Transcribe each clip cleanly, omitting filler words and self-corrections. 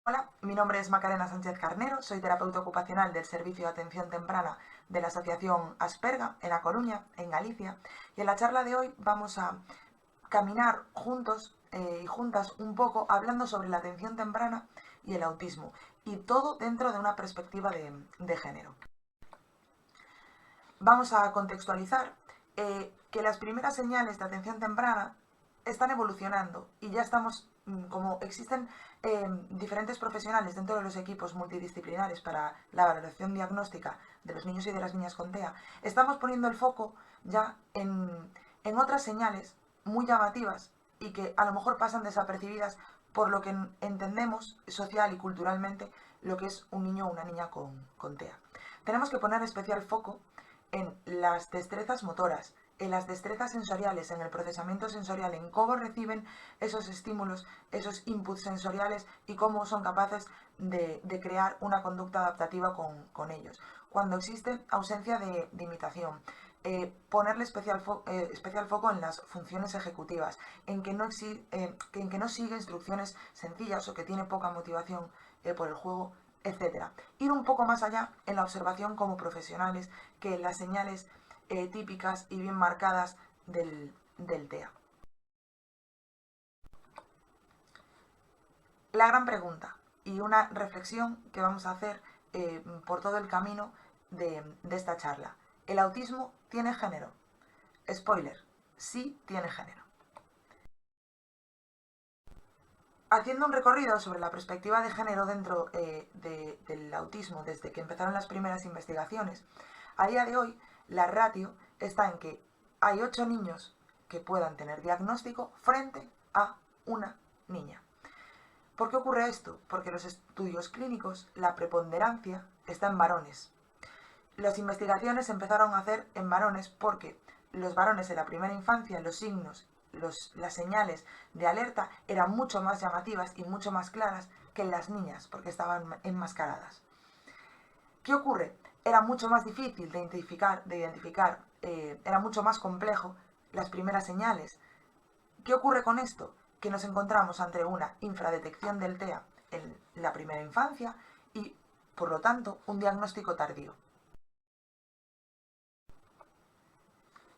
Hola, mi nombre es Macarena Sánchez Carnero, soy terapeuta ocupacional del Servicio de Atención Temprana de la Asociación Asperga en A Coruña, en Galicia, y en la charla de hoy vamos a caminar juntos y juntas un poco hablando sobre la atención temprana y el autismo, y todo dentro de una perspectiva de género. Vamos a contextualizar que las primeras señales de atención temprana están evolucionando y ya estamos, como existen diferentes profesionales dentro de los equipos multidisciplinares para la valoración diagnóstica de los niños y de las niñas con TEA, estamos poniendo el foco ya en otras señales muy llamativas y que a lo mejor pasan desapercibidas por lo que entendemos social y culturalmente lo que es un niño o una niña con TEA. Tenemos que poner especial foco en las destrezas motoras, en las destrezas sensoriales, en el procesamiento sensorial, en cómo reciben esos estímulos, esos inputs sensoriales y cómo son capaces de crear una conducta adaptativa con ellos. Cuando existe ausencia de imitación, ponerle especial foco en las funciones ejecutivas, en que no sigue instrucciones sencillas o que tiene poca motivación por el juego, etcétera. Ir un poco más allá en la observación como profesionales que las señales típicas y bien marcadas del TEA. La gran pregunta y una reflexión que vamos a hacer por todo el camino de esta charla. ¿El autismo tiene género? Spoiler, sí tiene género. Haciendo un recorrido sobre la perspectiva de género dentro del autismo desde que empezaron las primeras investigaciones, a día de hoy la ratio está en que hay 8 niños que puedan tener diagnóstico frente a una niña. ¿Por qué ocurre esto? Porque en los estudios clínicos la preponderancia está en varones. Las investigaciones se empezaron a hacer en varones porque los varones en la primera infancia, los signos, las señales de alerta eran mucho más llamativas y mucho más claras que en las niñas, porque estaban enmascaradas. ¿Qué ocurre? Era mucho más difícil de identificar, era mucho más complejo las primeras señales. ¿Qué ocurre con esto? Que nos encontramos ante una infradetección del TEA en la primera infancia y, por lo tanto, un diagnóstico tardío.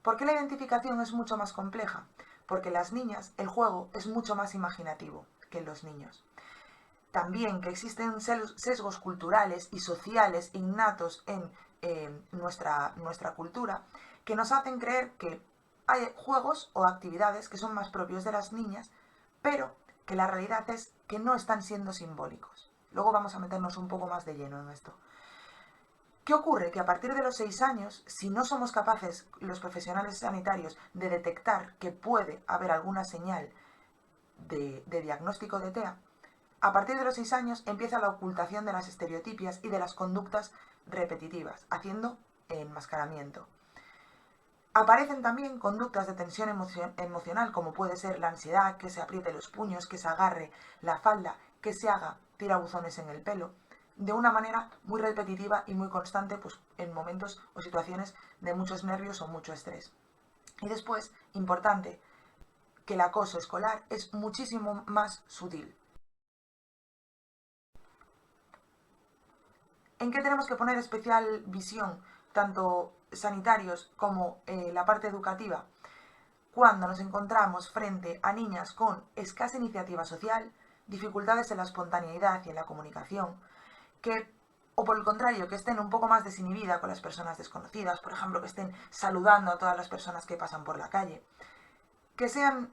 ¿Por qué la identificación es mucho más compleja? Porque en las niñas el juego es mucho más imaginativo que en los niños. También que existen sesgos culturales y sociales innatos en nuestra cultura que nos hacen creer que hay juegos o actividades que son más propios de las niñas, pero que la realidad es que no están siendo simbólicos. Luego vamos a meternos un poco más de lleno en esto. ¿Qué ocurre? Que a partir de los 6 años, si no somos capaces, los profesionales sanitarios, de detectar que puede haber alguna señal de diagnóstico de TEA, a partir de los 6 años empieza la ocultación de las estereotipias y de las conductas repetitivas, haciendo enmascaramiento. Aparecen también conductas de tensión emocional, como puede ser la ansiedad, que se apriete los puños, que se agarre la falda, que se haga tirabuzones en el pelo, de una manera muy repetitiva y muy constante, pues en momentos o situaciones de muchos nervios o mucho estrés. Y después, importante, que el acoso escolar es muchísimo más sutil. ¿En qué tenemos que poner especial visión, tanto sanitarios como la parte educativa? Cuando nos encontramos frente a niñas con escasa iniciativa social, dificultades en la espontaneidad y en la comunicación, que, o por el contrario, que estén un poco más desinhibidas con las personas desconocidas, por ejemplo, que estén saludando a todas las personas que pasan por la calle, que sean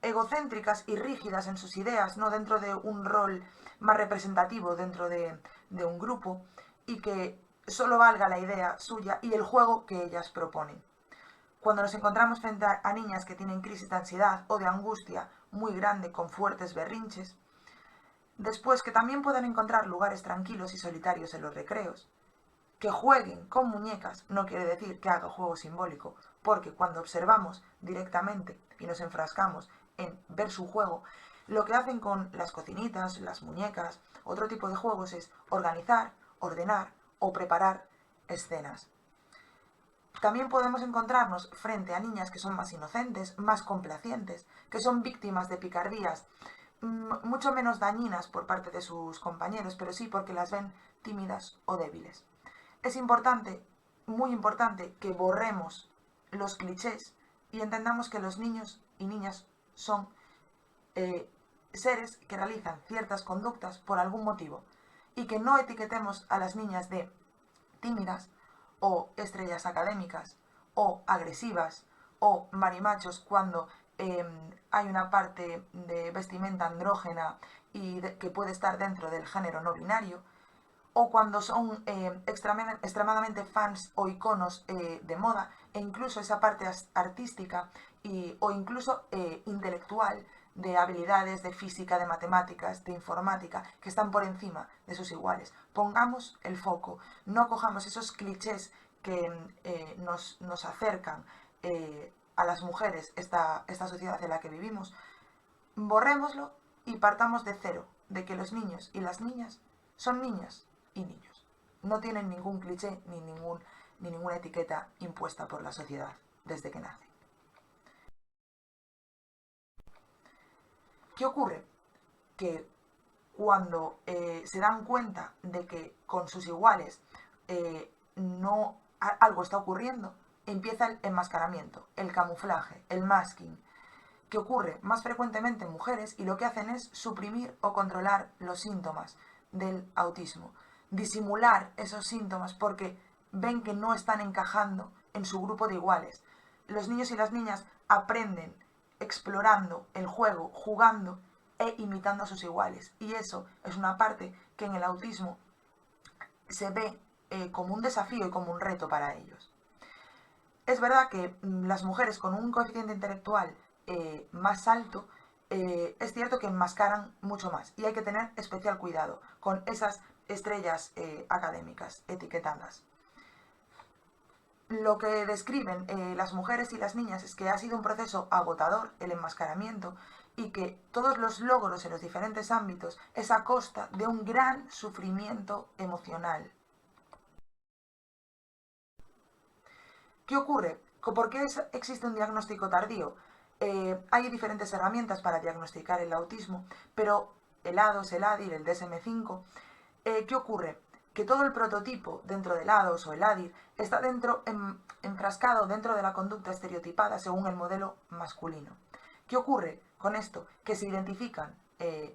egocéntricas y rígidas en sus ideas, no dentro de un rol más representativo dentro de un grupo, y que solo valga la idea suya y el juego que ellas proponen. Cuando nos encontramos frente a niñas que tienen crisis de ansiedad o de angustia muy grande con fuertes berrinches, después que también puedan encontrar lugares tranquilos y solitarios en los recreos, que jueguen con muñecas no quiere decir que haga juego simbólico, porque cuando observamos directamente y nos enfrascamos en ver su juego, lo que hacen con las cocinitas, las muñecas, otro tipo de juegos es organizar, ordenar o preparar escenas. También podemos encontrarnos frente a niñas que son más inocentes, más complacientes, que son víctimas de picardías mucho menos dañinas por parte de sus compañeros, pero sí porque las ven tímidas o débiles. Es importante, muy importante, que borremos los clichés y entendamos que los niños y niñas son seres que realizan ciertas conductas por algún motivo y que no etiquetemos a las niñas de tímidas o estrellas académicas o agresivas o marimachos cuando hay una parte de vestimenta andrógena y que puede estar dentro del género no binario, o cuando son extremadamente fans o iconos de moda, e incluso esa parte artística o incluso intelectual de habilidades de física, de matemáticas, de informática, que están por encima de sus iguales. Pongamos el foco, no cojamos esos clichés que nos acercan a las mujeres, esta sociedad en la que vivimos, borrémoslo y partamos de cero, de que los niños y las niñas son niñas y niños. No tienen ningún cliché ni ninguna etiqueta impuesta por la sociedad desde que nacen. ¿Qué ocurre? Que cuando se dan cuenta de que con sus iguales algo está ocurriendo, empieza el enmascaramiento, el camuflaje, el masking, que ocurre más frecuentemente en mujeres y lo que hacen es suprimir o controlar los síntomas del autismo, disimular esos síntomas porque ven que no están encajando en su grupo de iguales. Los niños y las niñas aprenden explorando el juego, jugando e imitando a sus iguales, y eso es una parte que en el autismo se ve como un desafío y como un reto para ellos. Es verdad que las mujeres con un coeficiente intelectual más alto, es cierto que enmascaran mucho más y hay que tener especial cuidado con esas estrellas académicas etiquetadas. Lo que describen las mujeres y las niñas es que ha sido un proceso agotador el enmascaramiento y que todos los logros en los diferentes ámbitos es a costa de un gran sufrimiento emocional. ¿Qué ocurre? ¿Por qué existe un diagnóstico tardío? Hay diferentes herramientas para diagnosticar el autismo, pero el ADOS, el ADIR, el DSM-5, ¿qué ocurre? Que todo el prototipo dentro del ADOS o el ADIR está enfrascado dentro de la conducta estereotipada según el modelo masculino. ¿Qué ocurre con esto? Que se identifican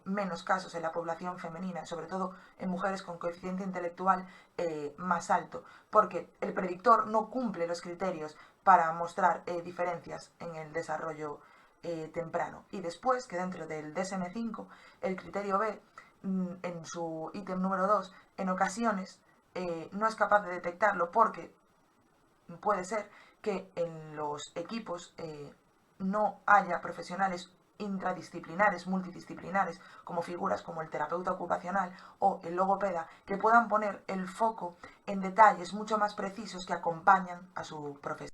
menos casos en la población femenina, sobre todo en mujeres con coeficiente intelectual más alto, porque el predictor no cumple los criterios para mostrar diferencias en el desarrollo temprano. Y después, que dentro del DSM-5, el criterio B, en su ítem número 2, en ocasiones no es capaz de detectarlo porque puede ser que en los equipos no haya profesionales intradisciplinares, multidisciplinares, como figuras como el terapeuta ocupacional o el logopeda, que puedan poner el foco en detalles mucho más precisos que acompañan a su profesión.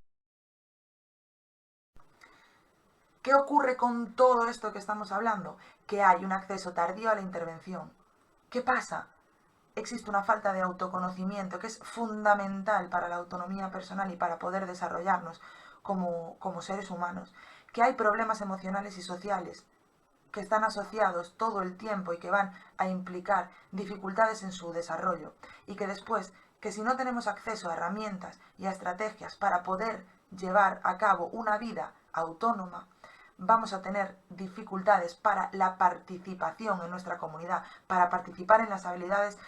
¿Qué ocurre con todo esto que estamos hablando? Que hay un acceso tardío a la intervención. ¿Qué pasa? Existe una falta de autoconocimiento que es fundamental para la autonomía personal y para poder desarrollarnos como seres humanos, que hay problemas emocionales y sociales que están asociados todo el tiempo y que van a implicar dificultades en su desarrollo, y que después, que si no tenemos acceso a herramientas y a estrategias para poder llevar a cabo una vida autónoma, vamos a tener dificultades para la participación en nuestra comunidad, para participar en las habilidades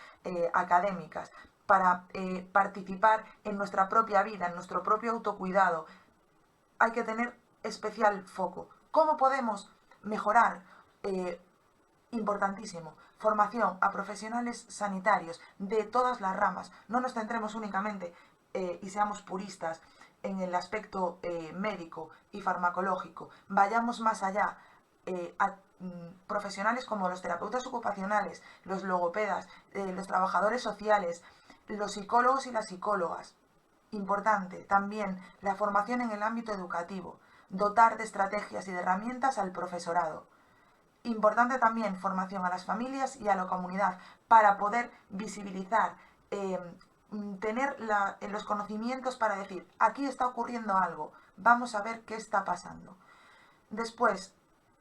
académicas, para participar en nuestra propia vida, en nuestro propio autocuidado. Hay que tener especial foco. ¿Cómo podemos mejorar? Importantísimo, formación a profesionales sanitarios de todas las ramas. No nos centremos únicamente y seamos puristas en el aspecto médico y farmacológico. Vayamos más allá a profesionales como los terapeutas ocupacionales, los logopedas, los trabajadores sociales, los psicólogos y las psicólogas. Importante también la formación en el ámbito educativo, dotar de estrategias y de herramientas al profesorado. Importante también formación a las familias y a la comunidad para poder visibilizar, tener los conocimientos para decir, aquí está ocurriendo algo, vamos a ver qué está pasando. Después,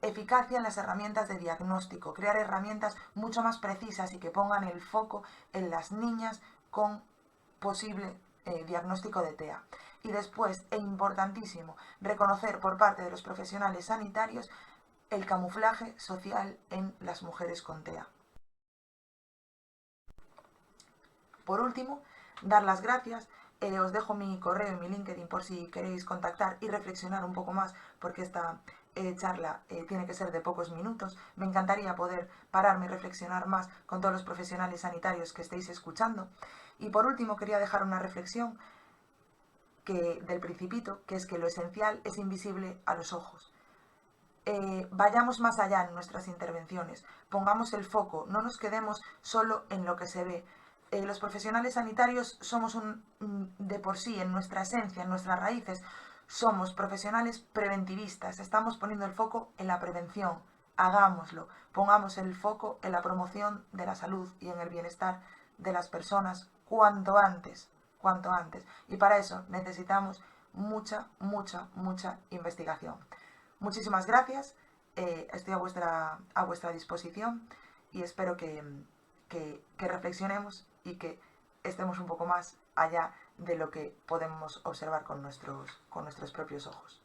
Eficacia en las herramientas de diagnóstico, crear herramientas mucho más precisas y que pongan el foco en las niñas con posible diagnóstico de TEA. Y después, e importantísimo, reconocer por parte de los profesionales sanitarios el camuflaje social en las mujeres con TEA. Por último, dar las gracias. Os dejo mi correo y mi LinkedIn por si queréis contactar y reflexionar un poco más, porque esta charla tiene que ser de pocos minutos. Me encantaría poder pararme y reflexionar más con todos los profesionales sanitarios que estéis escuchando. Y por último, quería dejar una reflexión del Principito, que es que lo esencial es invisible a los ojos. Vayamos más allá en nuestras intervenciones, pongamos el foco, no nos quedemos solo en lo que se ve. Los profesionales sanitarios somos de por sí, en nuestra esencia, en nuestras raíces, somos profesionales preventivistas, estamos poniendo el foco en la prevención. Hagámoslo, pongamos el foco en la promoción de la salud y en el bienestar de las personas cuanto antes, cuanto antes. Y para eso necesitamos mucha investigación. Muchísimas gracias, estoy a vuestra disposición y espero que reflexionemos y que estemos un poco más allá de lo que podemos observar con nuestros propios ojos.